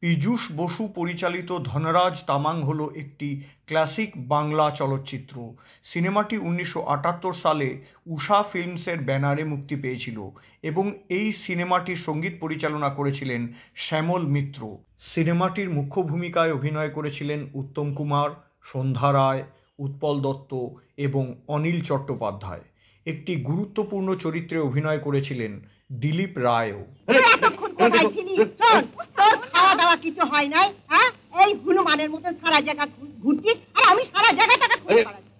পীযূষ বসু পরিচালিত ধনরাজ তামাং হলো একটি ক্লাসিক বাংলা চলচ্চিত্র। সিনেমাটি 1978 সালে উষা ফিল্মসের ব্যানারে মুক্তি পেয়েছিল এবং এই সিনেমাটির সঙ্গীত পরিচালনা করেছিলেন শ্যামল মিত্র। সিনেমাটির মুখ্য ভূমিকায় অভিনয় করেছিলেন উত্তম কুমার, সন্ধ্যা রায়, উৎপল দত্ত এবং অনিল চট্টোপাধ্যায়। একটি গুরুত্বপূর্ণ চরিত্রে অভিনয় করেছিলেন দিলীপ রায়ও। এতক্ষণ কোথায় ছিলি? শোন, তোর খাওয়া দাওয়া কিছু হয় নাই, হ্যাঁ? এই হনুমানের মতো সারা জায়গা ঘুরছিস আর আমি সারা জায়গাটাকে খুঁজে বেড়াচ্ছি।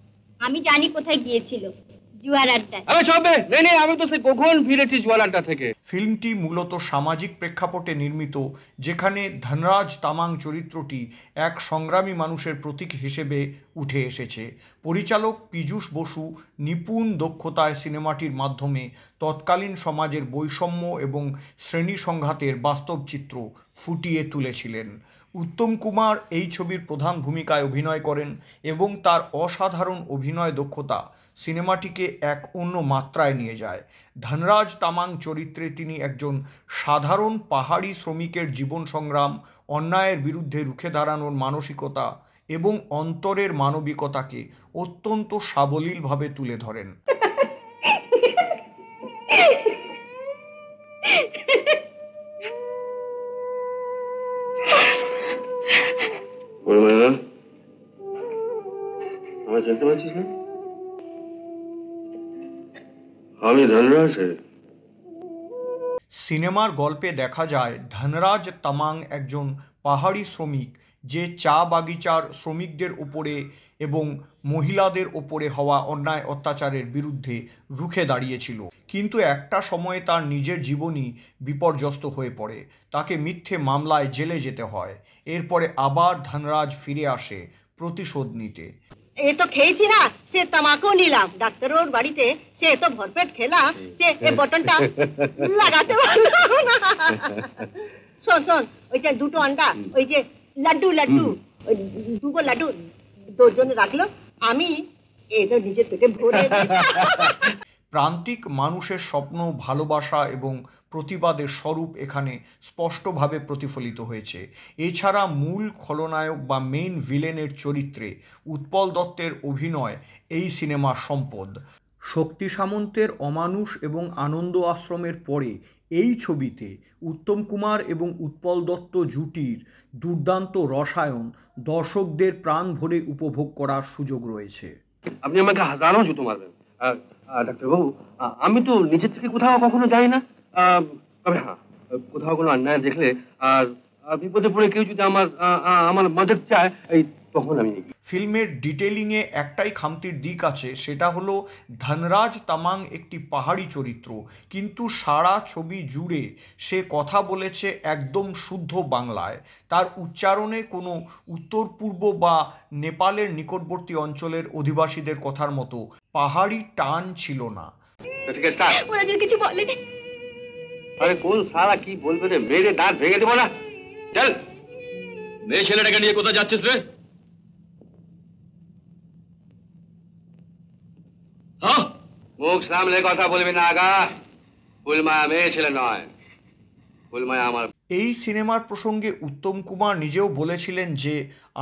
আমি জানি কোথায় গিয়েছিল, জুয়ার আড্ডায়। আমি তো সেই কখন ফিরেছি জুয়ার আড্ডা থেকে। ফিল্মটি মূলত সামাজিক প্রেক্ষাপটে নির্মিত, যেখানে ধনরাজ তামাং চরিত্রটি এক সংগ্রামী মানুষের প্রতীক হিসেবে উঠে এসেছে। পরিচালক পীযূষ বসু নিপুণ দক্ষতায় সিনেমাটির মাধ্যমে তৎকালীন সমাজের বৈষম্য এবং শ্রেণী সংঘাতের বাস্তব চিত্র ফুটিয়ে তুলেছিলেন। উত্তম কুমার এই ছবির প্রধান ভূমিকায় অভিনয় করেন এবং তার অসাধারণ অভিনয় দক্ষতা সিনেমাটিকে এক অন্য মাত্রায় নিয়ে যায়। ধনরাজ তামাং চরিত্রে তিনি একজন সাধারণ পাহাড়ি শ্রমিকের জীবন সংগ্রাম, অন্যায়ের বিরুদ্ধে রুখে দাঁড়ানোর মানসিকতা এবং অন্তরের মানবিকতাকে অত্যন্ত সাবলীলভাবে তুলে ধরেন। আমার জানতে পারছিস না আমি ধনরাজ। সিনেমার গল্পে দেখা যায় ধনরাজ তামাং একজন পাহাড়ি শ্রমিক যে চা বাগিচার শ্রমিকদের উপরে এবং মহিলাদের ওপরে হওয়া অন্যায় অত্যাচারের বিরুদ্ধে রুখে দাঁড়িয়েছিল, কিন্তু একটা সময়ে তার নিজের জীবনই বিপর্যস্ত হয়ে পড়ে। তাকে মিথ্যে মামলায় জেলে যেতে হয়। এরপরে আবার ধনরাজ ফিরে আসে প্রতিশোধ নিতে। এ তো খেয়েছি না, সে তামাকও নিলাম। ডাক্তারের বাড়িতে সে তো ভরপেট খেলাম, সে এই বটনটা লাগাতে পারলো না। শোন শোন, ওই যে দুটো আন্ডা, ওই যে লাড্ডু লাড্ডু, ওই দুটো লাড্ডু দুজনে রাখলো, আমি এটা নিজের পেটে ভরে প্রান্তিক মানুষের স্বপ্ন, ভালোবাসা এবং প্রতিবাদের স্বরূপ এখানে স্পষ্টভাবে প্রতিফলিত হয়েছে। এছাড়া মূল খলনায়ক বা মেইন ভিলেনের চরিত্রে উৎপল দত্তের অভিনয় এই সিনেমার সম্পদ। শক্তি সামন্তের অমানুষ এবং আনন্দ আশ্রমের পরে এই ছবিতে উত্তম কুমার এবং উৎপল দত্ত জুটির দুর্দান্ত রসায়ন দর্শকদের প্রাণ ভরে উপভোগ করার সুযোগ রয়েছে। আপনি আমাকে হাজারো জুতো মারবেন ডাক্তারবাবু, আমি তো নিজের থেকে কোথাও কখনো যাই না। তবে হ্যাঁ, কোথাও কোনো অন্যায় দেখলে আর বিপদে পড়ে কেউ যদি আমার মদত চায়, এই তখন আমি। ফিল্মের ডিটেলিংয়ে একটাই খামতির দিক আছে, সেটা হলো ধনরাজ তামাং একটি পাহাড়ি চরিত্র, কিন্তু সারা ছবি জুড়ে সে কথা বলেছে একদম শুদ্ধ বাংলায়। তার উচ্চারণে কোনো উত্তর পূর্ব বা নেপালের নিকটবর্তী অঞ্চলের অধিবাসীদের কথার মতো পাহাড়ি টান ছিল না। কিছু বলেনি। আরে কোন শালা কি বলবে রে, মেরে দাঁত ভেঙে দেবো না। চল, মেয়ে ছেলেটাকে নিয়ে কোথায় যাচ্ছিস রে? মুখ সামলে কথা বলবি না আগা। ফুলমায়া মেয়ে ছেলে নয়, ফুলমায়া আমার। এই সিনেমার প্রসঙ্গে উত্তম কুমার নিজেও বলেছিলেন যে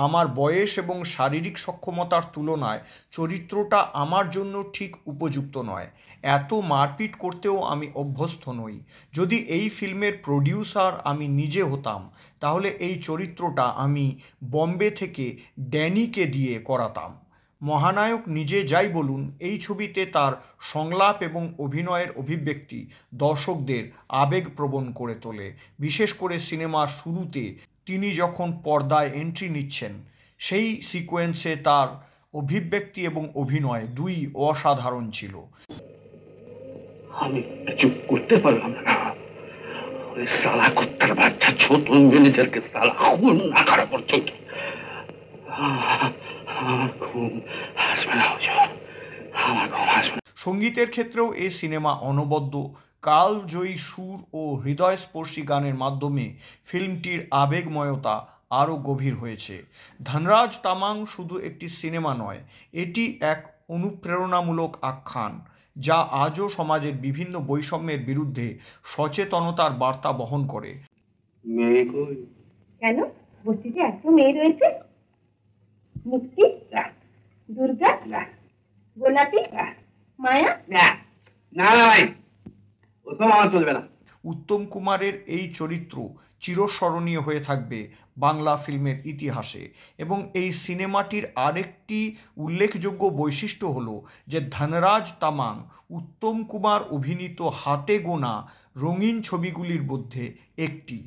আমার বয়স এবং শারীরিক সক্ষমতার তুলনায় চরিত্রটা আমার জন্য ঠিক উপযুক্ত নয়। এত মারপিট করতেও আমি অভ্যস্ত নই। যদি এই ফিল্মের প্রডিউসার আমি নিজে হতাম, তাহলে এই চরিত্রটা আমি বম্বে থেকে ড্যানিকে দিয়ে করাতাম। মহানায়ক নিজে যাই বলুন, এই ছবিতে তার সংলাপ এবং অভিনয়ের অভিব্যক্তি দর্শকদের আবেগপ্রবণ করে তোলে। বিশেষ করে সিনেমার শুরুতে তিনি যখন পর্দায় এন্ট্রি নিচ্ছেন, সেই সিকোয়েন্সে তার অভিব্যক্তি এবং অভিনয় দুই অসাধারণ ছিল। আমি কিছু করতে পারলাম না। ওই সালা কুত্তার বাচ্চা ছোট ম্যানেজারকে সালা খুন না করা পর্যন্ত আমার ঘুম আসবে না। সঙ্গীতের ক্ষেত্রেও এই সিনেমা অনবদ্য। কালজয়ী সুর ও হৃদয়স্পর্শী গানের মাধ্যমে ফিল্মটির আবেগময়তা আরও গভীর হয়েছে। ধনরাজ তামাং শুধু একটি সিনেমা নয়, এটি এক অনুপ্রেরণামূলক আখ্যান যা আজও সমাজের বিভিন্ন বৈষম্যের বিরুদ্ধে সচেতনতার বার্তা বহন করে। মেয়ে কই? কেন বস্তিতে এত মেয়ে রয়েছে? মুক্তি, দুর্গা, গোলাপি, মায়া। না না ভাই, ওসব আমার চলবে না। উত্তম কুমারের এই চরিত্র চিরস্মরণীয় হয়ে থাকবে বাংলা ফিল্মের ইতিহাসে এবং এই সিনেমাটির আরেকটি উল্লেখযোগ্য বৈশিষ্ট্য হলো যে ধনরাজ তামাং উত্তম কুমার অভিনীত হাতে গোনা রঙিন ছবিগুলির মধ্যে একটি।